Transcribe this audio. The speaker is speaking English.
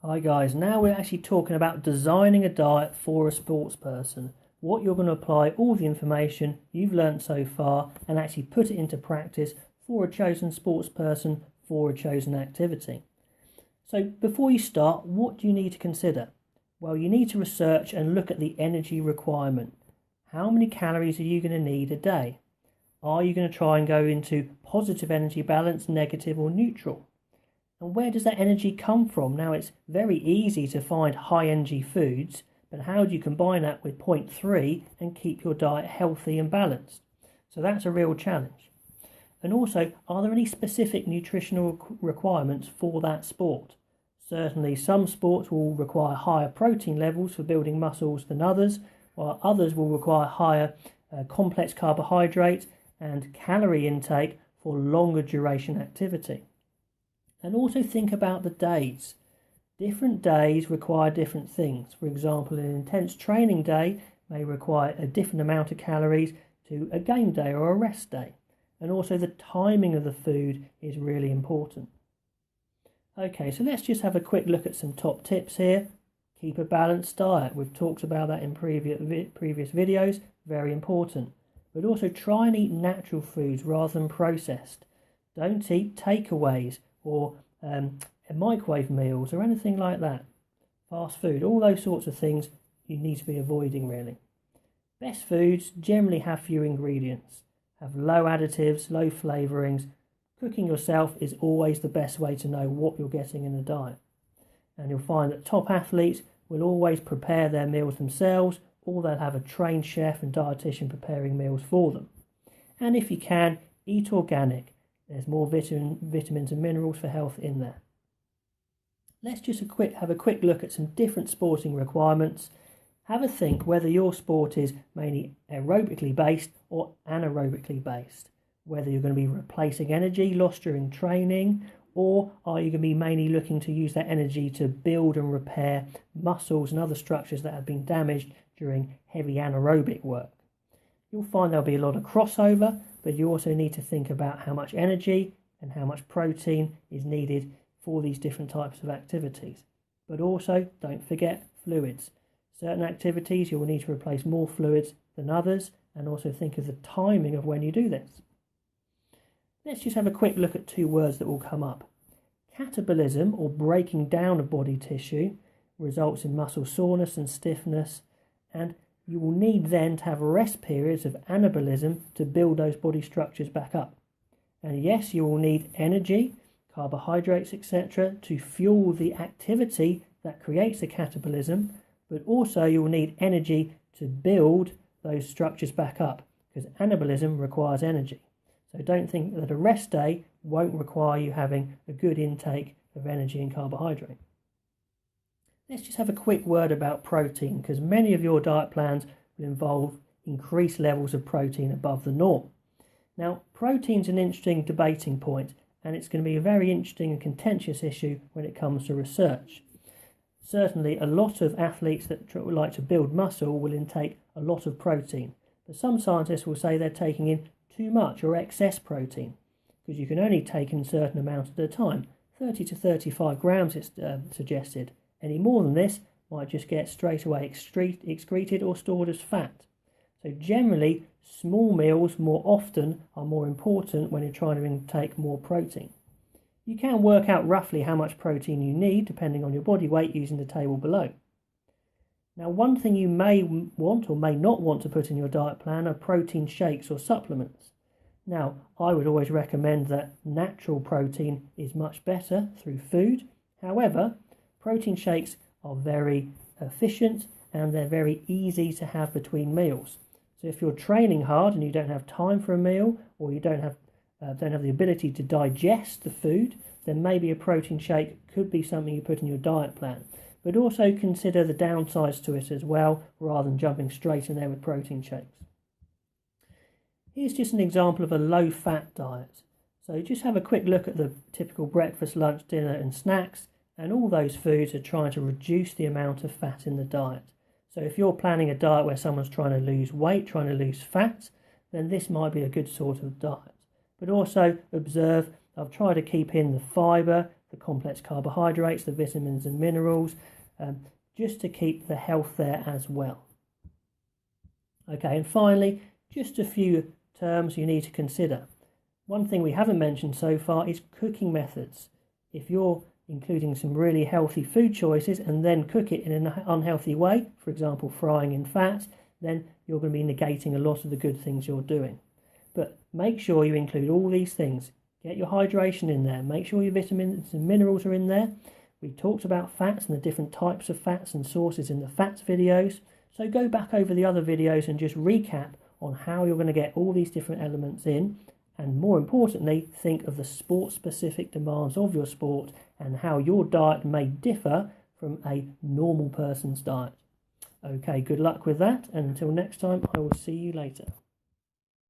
Hi guys, now we're actually talking about designing a diet for a sports person. What you're going to apply all the information you've learned so far and actually put it into practice for a chosen sports person for a chosen activity. So before you start, what do you need to consider? Well, you need to research and look at the energy requirement. How many calories are you going to need a day? Are you going to try and go into positive energy balance, negative or neutral? And where does that energy come from? Now, it's very easy to find high energy foods, but how do you combine that with 0.3 and keep your diet healthy and balanced? So that's a real challenge. And also, are there any specific nutritional requirements for that sport? Certainly, some sports will require higher protein levels for building muscles than others, while others will require higher complex carbohydrate and calorie intake for longer duration activity. And also think about the days. Different days require different things. For example, an intense training day may require a different amount of calories to a game day or a rest day. And also the timing of the food is really important. Okay, so let's just have a quick look at some top tips here. Keep a balanced diet. We've talked about that in previous videos. Very important. But also try and eat natural foods rather than processed. Don't eat takeaways or microwave meals or anything like that. Fast food, all those sorts of things you need to be avoiding really. Best foods generally have few ingredients, have low additives, low flavourings. Cooking yourself is always the best way to know what you're getting in a diet. And you'll find that top athletes will always prepare their meals themselves, or they'll have a trained chef and dietitian preparing meals for them. And if you can, eat organic. There's more vitamins and minerals for health in there. Let's just have a quick look at some different sporting requirements. Have a think whether your sport is mainly aerobically based or anaerobically based. Whether you're going to be replacing energy lost during training, or are you going to be mainly looking to use that energy to build and repair muscles and other structures that have been damaged during heavy anaerobic work. You'll find there'll be a lot of crossover, but you also need to think about how much energy and how much protein is needed for these different types of activities. But also, don't forget fluids. Certain activities you will need to replace more fluids than others, and also think of the timing of when you do this. Let's just have a quick look at two words that will come up. Catabolism, or breaking down of body tissue, results in muscle soreness and stiffness, and you will need then to have rest periods of anabolism to build those body structures back up. And yes, you will need energy, carbohydrates, etc. to fuel the activity that creates the catabolism, but also you will need energy to build those structures back up, because anabolism requires energy. So don't think that a rest day won't require you having a good intake of energy and carbohydrate. Let's just have a quick word about protein, because many of your diet plans will involve increased levels of protein above the norm. Now, protein's an interesting debating point, and it's going to be a very interesting and contentious issue when it comes to research. Certainly, a lot of athletes that would like to build muscle will intake a lot of protein, but some scientists will say they're taking in too much or excess protein, because you can only take in a certain amount at a time. 30 to 35 grams is suggested. Any more than this might just get straight away excreted or stored as fat. So generally, small meals more often are more important when you're trying to intake more protein. You can work out roughly how much protein you need depending on your body weight using the table below. Now, one thing you may want or may not want to put in your diet plan are protein shakes or supplements. Now, I would always recommend that natural protein is much better through food. However, protein shakes are very efficient and they're very easy to have between meals. So if you're training hard and you don't have time for a meal, or you don't have the ability to digest the food, then maybe a protein shake could be something you put in your diet plan. But also consider the downsides to it as well, rather than jumping straight in there with protein shakes. Here's just an example of a low-fat diet. So just have a quick look at the typical breakfast, lunch, dinner and snacks. And all those foods are trying to reduce the amount of fat in the diet. So if you're planning a diet where someone's trying to lose weight, trying to lose fat, then this might be a good sort of diet. But also observe, I've tried to keep in the fibre, the complex carbohydrates, the vitamins and minerals, just to keep the health there as well. Okay, and finally, just a few terms you need to consider. One thing we haven't mentioned so far is cooking methods. If you're including some really healthy food choices and then cook it in an unhealthy way, for example frying in fat, then you're going to be negating a lot of the good things you're doing. But make sure you include all these things. Get your hydration in there, make sure your vitamins and minerals are in there. We talked about fats and the different types of fats and sources in the fats videos, so go back over the other videos and just recap on how you're going to get all these different elements in, and more importantly, think of the sport-specific demands of your sport and how your diet may differ from a normal person's diet. Okay, good luck with that, and until next time, I will see you later.